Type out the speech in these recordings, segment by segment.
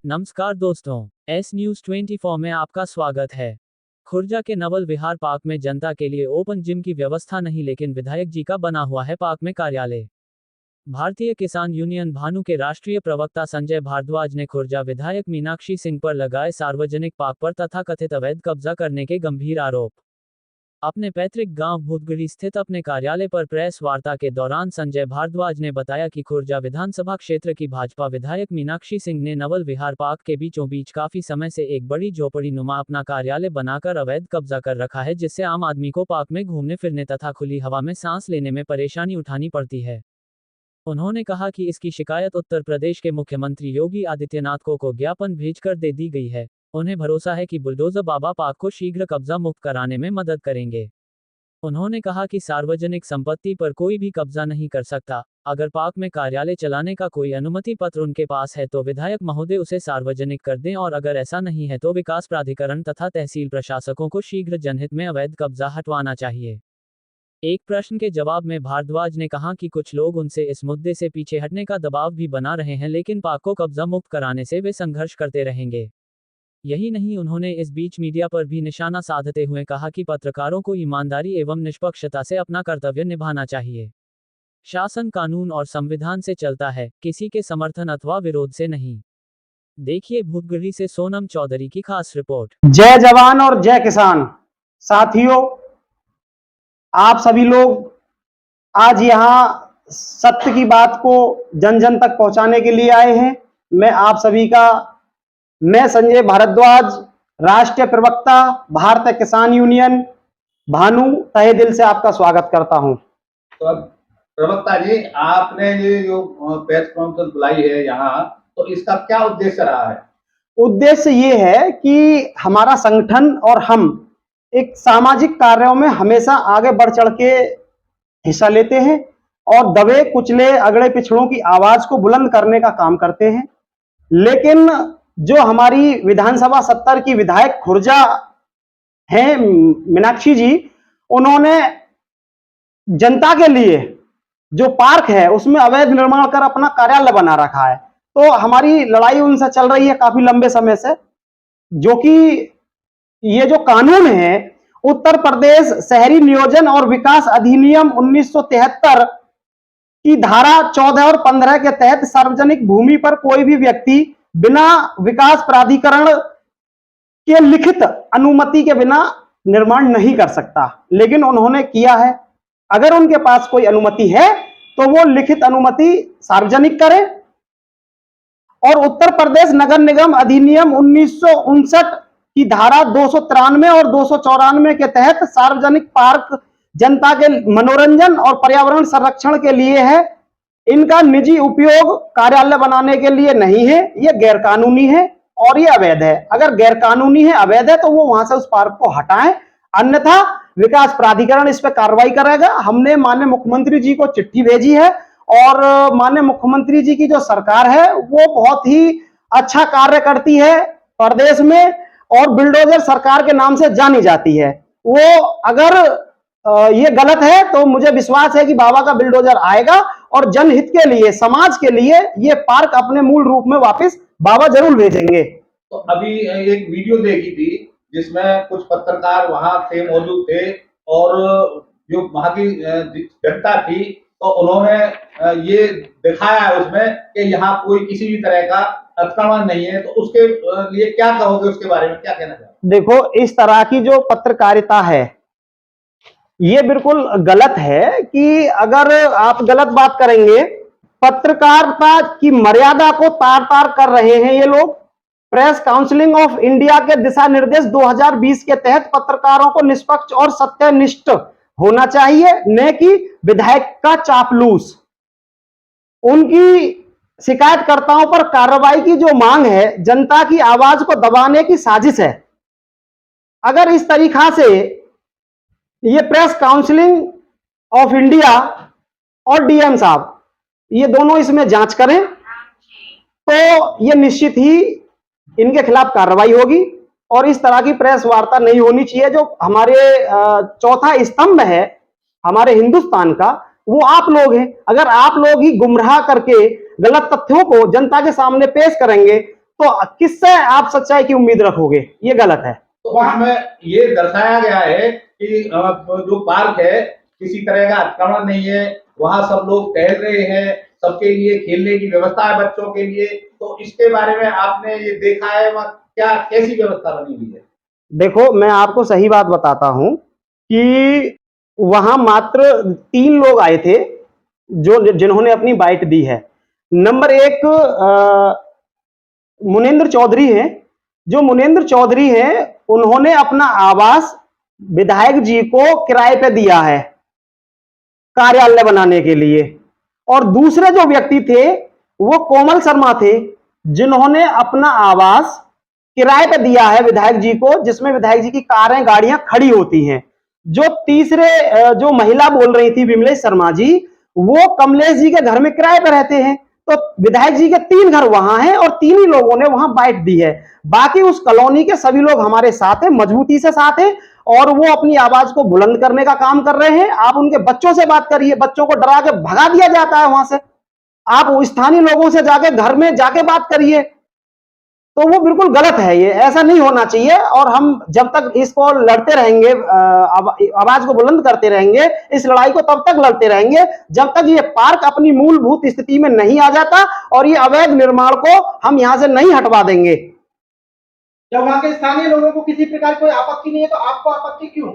नमस्कार दोस्तों, S news 24 में आपका स्वागत है। खुर्जा के नवल विहार पार्क में जनता के लिए ओपन जिम की व्यवस्था नहीं, लेकिन विधायक जी का बना हुआ है पार्क में कार्यालय। भारतीय किसान यूनियन भानु के राष्ट्रीय प्रवक्ता संजय भारद्वाज ने खुर्जा विधायक मीनाक्षी सिंह पर लगाए सार्वजनिक पार्क पर तथाकथित अवैध कब्जा करने के गंभीर आरोप। अपने पैतृक गांव भूतगढ़ी स्थित अपने कार्यालय पर प्रेस वार्ता के दौरान संजय भारद्वाज ने बताया कि खुर्जा विधानसभा क्षेत्र की भाजपा विधायक मीनाक्षी सिंह ने नवल विहार पार्क के बीचों बीच काफी समय से एक बड़ी झोपड़ी नुमा अपना कार्यालय बनाकर अवैध कब्जा कर रखा है, जिससे आम आदमी को पार्क में घूमने फिरने तथा खुली हवा में सांस लेने में परेशानी उठानी पड़ती है। उन्होंने कहा कि इसकी शिकायत उत्तर प्रदेश के मुख्यमंत्री योगी आदित्यनाथ को ज्ञापन भेजकर दे दी गई है। उन्हें भरोसा है कि बुलडोजर बाबा पार्क को शीघ्र कब्जा मुक्त कराने में मदद करेंगे। उन्होंने कहा कि सार्वजनिक संपत्ति पर कोई भी कब्जा नहीं कर सकता। अगर पार्क में कार्यालय चलाने का कोई अनुमति पत्र उनके पास है तो विधायक महोदय उसे सार्वजनिक कर दें, और अगर ऐसा नहीं है तो विकास प्राधिकरण तथा तहसील प्रशासकों को शीघ्र जनहित में अवैध कब्जा हटवाना चाहिए। एक प्रश्न के जवाब में भारद्वाज ने कहा कि कुछ लोग उनसे इस मुद्दे से पीछे हटने का दबाव भी बना रहे हैं, लेकिन पार्क को कब्जा मुक्त कराने से वे संघर्ष करते रहेंगे। यही नहीं, उन्होंने इस बीच मीडिया पर भी निशाना साधते हुए कहा कि पत्रकारों को ईमानदारी एवं निष्पक्षता से अपना कर्तव्य निभाना चाहिए। शासन कानून और संविधान से चलता है, किसी के समर्थन अथवा विरोध से नहीं। देखिए भूतगढ़ी से सोनम चौधरी की खास रिपोर्ट। जय जवान और जय किसान। साथियों, आप सभी लोग आज यहाँ सत्य की बात को जन जन तक पहुंचाने के लिए आए हैं। मैं संजय भारद्वाज, राष्ट्रीय प्रवक्ता भारतीय किसान यूनियन भानु, तहे दिल से आपका स्वागत करता हूं। तो अब प्रवक्ता जी, आपने ये जो प्रेस कॉन्फ्रेंस बुलाई है यहाँ, तो इसका क्या उद्देश्य रहा है? उद्देश्य ये है कि हमारा संगठन और हम एक सामाजिक कार्यों में हमेशा आगे बढ़ चढ़ के हिस्सा लेते हैं और दबे कुचले अगड़े पिछड़ों की आवाज को बुलंद करने का काम करते हैं। लेकिन जो हमारी विधानसभा 70 की विधायक खुर्जा हैं मीनाक्षी जी, उन्होंने जनता के लिए जो पार्क है उसमें अवैध निर्माण कर अपना कार्यालय बना रखा है। तो हमारी लड़ाई उनसे चल रही है काफी लंबे समय से, जो कि ये जो कानून है उत्तर प्रदेश शहरी नियोजन और विकास अधिनियम 1973 की धारा 14 और 15 के तहत सार्वजनिक भूमि पर कोई भी व्यक्ति बिना विकास प्राधिकरण के लिखित अनुमति के बिना निर्माण नहीं कर सकता, लेकिन उन्होंने किया है। अगर उनके पास कोई अनुमति है तो वो लिखित अनुमति सार्वजनिक करें। और उत्तर प्रदेश नगर निगम अधिनियम 1959 की धारा 293 और 294 के तहत सार्वजनिक पार्क जनता के मनोरंजन और पर्यावरण संरक्षण के लिए है। इनका निजी उपयोग कार्यालय बनाने के लिए नहीं है। ये गैरकानूनी है और ये अवैध है। अगर गैरकानूनी है, अवैध है, तो वो वहां से उस पार्क को हटाएं, अन्यथा विकास प्राधिकरण इस पर कार्रवाई करेगा। हमने माननीय मुख्यमंत्री जी को चिट्ठी भेजी है और माननीय मुख्यमंत्री जी की जो सरकार है वो बहुत ही अच्छा कार्य करती है प्रदेश में और बुलडोजर सरकार के नाम से जानी जाती है। वो अगर ये गलत है तो मुझे विश्वास है कि बाबा का बुलडोजर आएगा और जनहित के लिए, समाज के लिए ये पार्क अपने मूल रूप में वापस बाबा जरूर भेजेंगे। तो अभी एक वीडियो देखी थी जिसमें कुछ पत्रकार वहां थे, मौजूद थे, और जो वहां की जनता थी, तो उन्होंने ये दिखाया है उसमें कि यहाँ कोई किसी भी तरह का अतिक्रमण नहीं है। तो उसके लिए क्या कहोगे, उसके बारे में क्या कहना चाहोगे? देखो, इस तरह की जो पत्रकारिता है ये बिल्कुल गलत है कि अगर आप गलत बात करेंगे, पत्रकारिता की मर्यादा को तार तार कर रहे हैं ये लोग। प्रेस काउंसिल ऑफ इंडिया के दिशा निर्देश 2020 के तहत पत्रकारों को निष्पक्ष और सत्यनिष्ठ होना चाहिए, न कि विधायक का चापलूस। उनकी शिकायतकर्ताओं पर कार्रवाई की जो मांग है जनता की आवाज को दबाने की साजिश है। अगर इस तरीका से ये प्रेस काउंसिल ऑफ इंडिया और डीएम साहब ये दोनों इसमें जांच करें तो ये निश्चित ही इनके खिलाफ कार्रवाई होगी। और इस तरह की प्रेस वार्ता नहीं होनी चाहिए। जो हमारे चौथा स्तंभ है हमारे हिंदुस्तान का, वो आप लोग हैं। अगर आप लोग ही गुमराह करके गलत तथ्यों को जनता के सामने पेश करेंगे तो किससे आप सच्चाई की उम्मीद रखोगे? ये गलत है। तो उसमें ये दर्शाया गया है कि जो पार्क है किसी तरह का अतिक्रमण नहीं है, वहां सब लोग टहल रहे हैं, सबके लिए खेलने की व्यवस्था है बच्चों के लिए। तो इसके बारे में आपने ये देखा है वहाँ क्या कैसी व्यवस्था बनी हुई है? देखो, मैं आपको सही बात बताता हूं कि वहां मात्र 3 लोग आए थे जो जिन्होंने अपनी बाइट दी है। नंबर 1 मुनेंद्र चौधरी हैं। जो मुनेंद्र चौधरी हैं, उन्होंने अपना आवास विधायक जी को किराए पे दिया है कार्यालय बनाने के लिए। और दूसरे जो व्यक्ति थे वो कोमल शर्मा थे, जिन्होंने अपना आवास किराए पे दिया है विधायक जी को, जिसमें विधायक जी की कारें गाड़ियां खड़ी होती हैं। जो तीसरे जो महिला बोल रही थी विमलेश शर्मा जी, वो कमलेश जी के घर में किराए पे रहते हैं। तो विधायक जी के 3 घर वहां हैं और 3 ही लोगों ने वहां बाइट दी है। बाकी उस कॉलोनी के सभी लोग हमारे साथ हैं, मजबूती से साथ हैं, और वो अपनी आवाज को बुलंद करने का काम कर रहे हैं। आप उनके बच्चों से बात करिए, बच्चों को डरा के भगा दिया जाता है वहां से। आप स्थानीय लोगों से जाके घर में जाके बात करिए। तो वो बिल्कुल गलत है, ये ऐसा नहीं होना चाहिए। और हम जब तक इसको लड़ते रहेंगे, आवाज को बुलंद करते रहेंगे, इस लड़ाई को तब तक लड़ते रहेंगे जब तक ये पार्क अपनी मूलभूत स्थिति में नहीं आ जाता और ये अवैध निर्माण को हम यहां से नहीं हटवा देंगे। जब वहां के स्थानीय लोगों को किसी प्रकार की कोई आपत्ति नहीं है, तो आपको आपत्ति क्यों?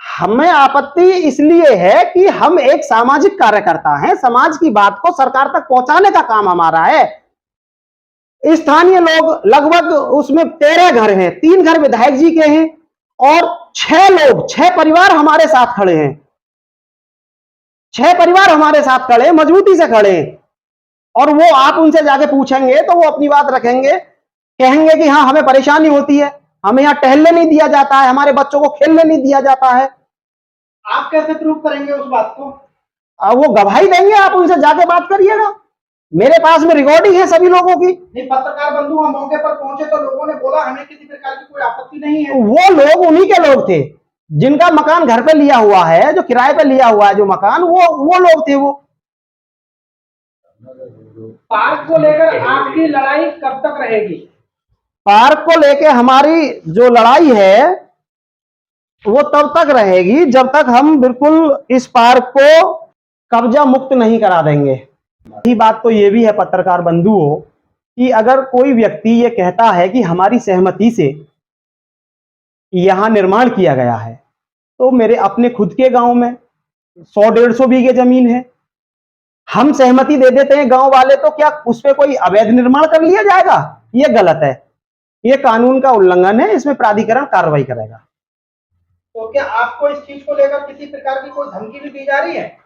हमें आपत्ति इसलिए है कि हम एक सामाजिक कार्यकर्ता हैं। समाज की बात को सरकार तक पहुंचाने का काम हमारा है। स्थानीय लोग लगभग उसमें 13 घर हैं, 3 घर विधायक जी के हैं और 6 परिवार हमारे साथ खड़े हैं। 6 परिवार हमारे साथ खड़े हैं, मजबूती से खड़े हैं। और वो आप उनसे जाके पूछेंगे तो वो अपनी बात रखेंगे, कहेंगे कि हाँ, हमें परेशानी होती है, हमें यहाँ टहलने नहीं दिया जाता है, हमारे बच्चों को खेलने नहीं दिया जाता है। आप कैसे प्रूव करेंगे उस बात को? वो गवाही देंगे, आप उनसे जाके बात करिएगा। मेरे पास में रिकॉर्डिंग है सभी लोगों की। नहीं, पत्रकार बंधु हम मौके पर पहुंचे तो लोगों ने बोला हमें किसी प्रकार की कोई आपत्ति नहीं है। वो लोग उन्हीं के लोग थे जिनका मकान घर पे लिया हुआ है, जो किराए पे लिया हुआ है जो मकान, वो लोग थे। वो पार्क को लेकर आपकी लड़ाई कब तक रहेगी? पार्क को लेके हमारी जो लड़ाई है वो तब तक रहेगी जब तक हम बिल्कुल इस पार्क को कब्जा मुक्त नहीं करा देंगे। यही बात तो ये भी है पत्रकार बंधुओं कि अगर कोई व्यक्ति ये कहता है कि हमारी सहमति से यहां निर्माण किया गया है, तो मेरे अपने खुद के गांव में 100-150 बीघे जमीन है, हम सहमति दे देते हैं गांव वाले, तो क्या उस पर कोई अवैध निर्माण कर लिया जाएगा? ये गलत है, ये कानून का उल्लंघन है, इसमें प्राधिकरण कार्रवाई करेगा। तो क्या आपको इस चीज को लेकर किसी प्रकार की कोई धमकी भी दी जा रही है?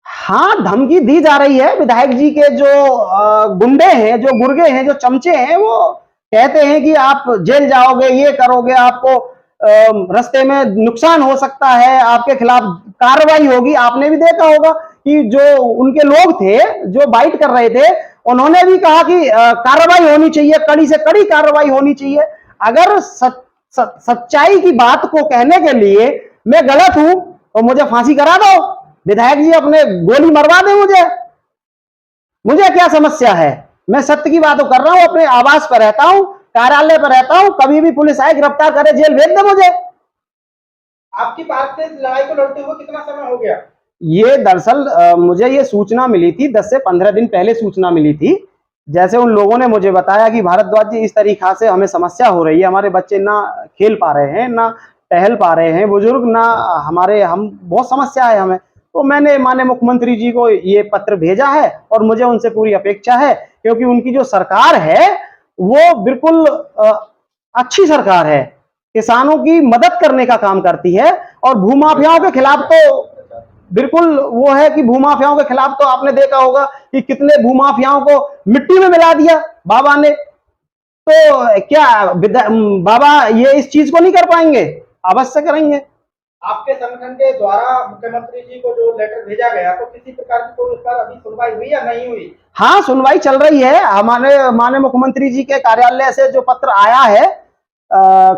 हाँ, धमकी दी जा रही है। विधायक जी के जो गुंडे हैं, जो गुर्गे हैं, जो चमचे हैं, वो कहते हैं कि आप जेल जाओगे, ये करोगे, आपको रास्ते में नुकसान हो सकता है, आपके खिलाफ कार्रवाई होगी। आपने भी देखा होगा कि जो उनके लोग थे जो बाइट कर रहे थे, उन्होंने भी कहा कि कार्रवाई होनी चाहिए, कड़ी से कड़ी कार्रवाई होनी चाहिए। अगर सच्चाई की बात को कहने के लिए मैं गलत हूं तो मुझे फांसी करा दो, विधायक जी अपने गोली मरवा दे, मुझे क्या समस्या है? मैं सत्य की बात कर रहा हूं, अपने आवास पर रहता हूं, कार्यालय पर रहता हूं, कभी भी पुलिस आए गिरफ्तार करे, जेल भेज दे मुझे। आपकी बात से लड़ाई को लड़ते हुए कितना समय हो गया? ये दरअसल मुझे ये सूचना मिली थी, 10 से 15 दिन पहले सूचना मिली थी। जैसे उन लोगों ने मुझे बताया कि भारद्वाज जी, इस तरीका से हमें समस्या हो रही है, हमारे बच्चे ना खेल पा रहे हैं, ना टहल पा रहे हैं, बुजुर्ग ना हम बहुत समस्या है हमें। तो मैंने माननीय मुख्यमंत्री जी को ये पत्र भेजा है और मुझे उनसे पूरी अपेक्षा है, क्योंकि उनकी जो सरकार है वो बिल्कुल अच्छी सरकार है, किसानों की मदद करने का काम करती है। और भूमाफियाओं के खिलाफ तो बिल्कुल वो है कि भूमाफियाओं के खिलाफ तो आपने देखा होगा कि कितने भूमाफियाओं को मिट्टी में मिला दिया बाबा ने। तो क्या बाबा ये इस चीज को नहीं कर पाएंगे? अवश्य करेंगे। आपके संगठन के द्वारा मुख्यमंत्री जी को जो लेटर भेजा गया, तो किसी प्रकार की कोई उस पर अभी सुनवाई हुई या नहीं हुई? हाँ, सुनवाई चल रही है। हमारे माननीय मुख्यमंत्री जी के कार्यालय से जो पत्र आया है,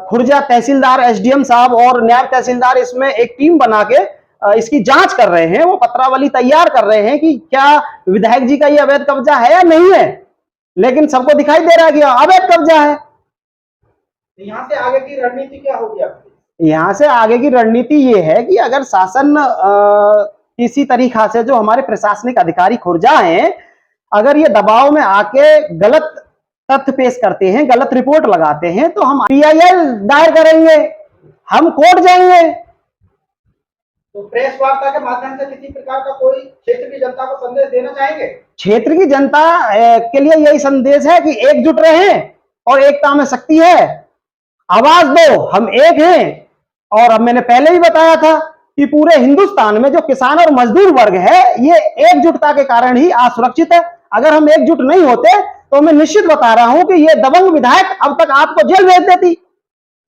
खुर्जा तहसीलदार, एसडीएम साहब और नायब तहसीलदार इसमें एक टीम बना के इसकी जांच कर रहे हैं। वो पत्रावली तैयार कर रहे हैं कि क्या विधायक जी का ये अवैध कब्जा है या नहीं है। लेकिन सबको दिखाई दे रहा है कि अवैध कब्जा है। तो यहाँ से आगे की रणनीति क्या होगी आपकी? यहाँ से आगे की रणनीति ये है कि अगर शासन किसी तरीका से, जो हमारे प्रशासनिक अधिकारी खुर्जा हैं, अगर ये दबाव में आके गलत तथ्य पेश करते हैं, गलत रिपोर्ट लगाते हैं, तो हम PIL दायर करेंगे, हम कोर्ट जाएंगे। तो प्रेस वार्ता के माध्यम से किसी प्रकार का कोई क्षेत्र की जनता को संदेश देना चाहेंगे? क्षेत्र की जनता के लिए यही संदेश है कि एकजुट रहें और एकता में शक्ति है, आवाज दो, हम एक हैं। और अब मैंने पहले ही बताया था कि पूरे हिंदुस्तान में जो किसान और मजदूर वर्ग है, ये एकजुटता के कारण ही आज सुरक्षित है। अगर हम एकजुट नहीं होते तो मैं निश्चित बता रहा हूं कि ये दबंग विधायक अब तक आपको जेल भेज देती।